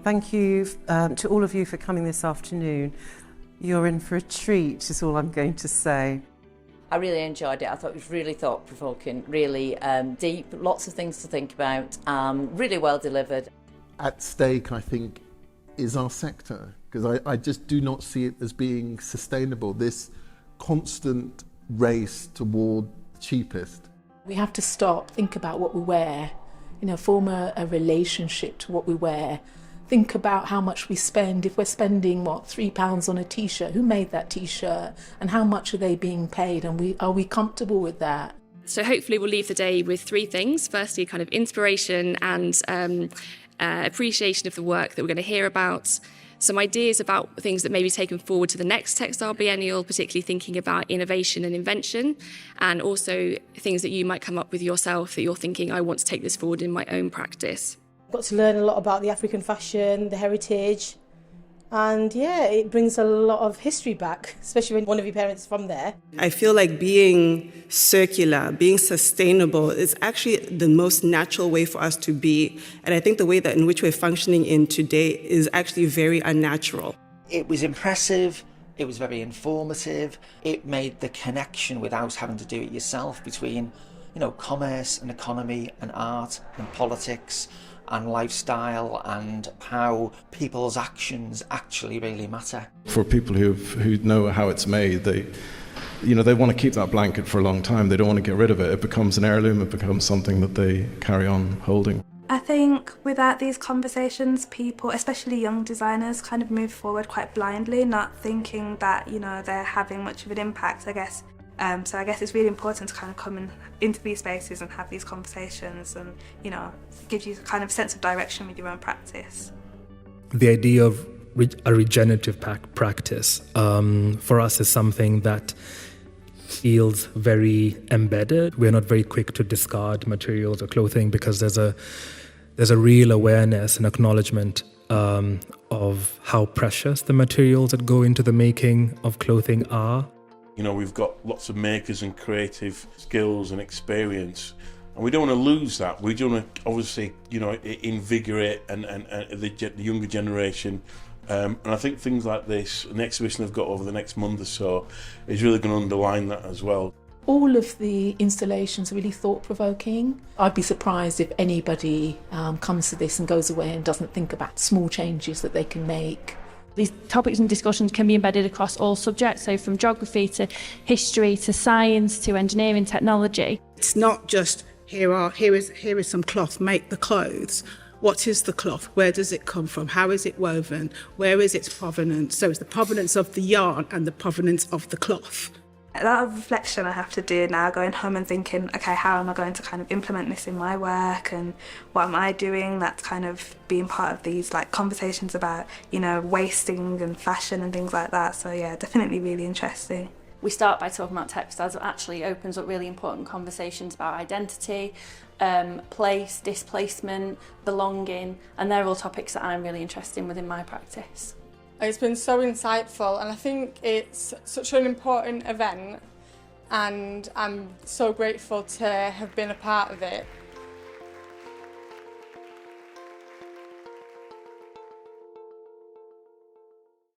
Thank you to all of you for coming this afternoon. You're in for a treat, is all I'm going to say. I really enjoyed it. I thought it was really thought-provoking, really deep, lots of things to think about, really well delivered. At stake, I think, is our sector, because I just do not see it as being sustainable, this constant race toward the cheapest. We have to stop, think about what we wear, form a relationship to what we wear. Think about how much we spend. If we're spending, £3 on a T-shirt, who made that T-shirt? And how much are they being paid? And are we comfortable with that? So hopefully we'll leave the day with three things. Firstly, kind of inspiration and appreciation of the work that we're going to hear about. Some ideas about things that may be taken forward to the next Textile Biennial, particularly thinking about innovation and invention, and also things that you might come up with yourself that you're thinking, I want to take this forward in my own practice. Got to learn a lot about the African fashion, the heritage, and it brings a lot of history back, especially when one of your parents is from there. I feel like being circular, being sustainable is actually the most natural way for us to be, and I think the way that in which we're functioning in today is actually very unnatural. It was impressive, it was very informative, it made the connection without having to do it yourself between, commerce and economy and art and politics and lifestyle, and how people's actions actually really matter. For people who know how it's made, they want to keep that blanket for a long time. They don't want to get rid of it. It becomes an heirloom. It becomes something that they carry on holding. I think without these conversations, people, especially young designers, kind of move forward quite blindly, not thinking that, they're having much of an impact, I guess. So I guess it's really important to kind of come into these spaces and have these conversations and, give you a kind of sense of direction with your own practice. The idea of a regenerative practice for us is something that feels very embedded. We're not very quick to discard materials or clothing because there's a real awareness and acknowledgement of how precious the materials that go into the making of clothing are. We've got lots of makers and creative skills and experience, and we don't want to lose that. We don't want to, obviously, invigorate and the younger generation. And I think things like this, an exhibition I've got over the next month or so, is really going to underline that as well. All of the installations are really thought-provoking. I'd be surprised if anybody comes to this and goes away and doesn't think about small changes that they can make. These topics and discussions can be embedded across all subjects, so from geography to history to science to engineering, technology. It's not just here is some cloth, make the clothes. What is the cloth? Where does it come from? How is it woven? Where is its provenance? So it's the provenance of the yarn and the provenance of the cloth. A lot of reflection I have to do now, going home and thinking, okay, how am I going to kind of implement this in my work, and what am I doing that's kind of being part of these conversations about, wasting and fashion and things like that. So definitely really interesting. We start by talking about textiles, it actually opens up really important conversations about identity, place, displacement, belonging, and they're all topics that I'm really interested in within my practice. It's been so insightful, and I think it's such an important event, and I'm so grateful to have been a part of it.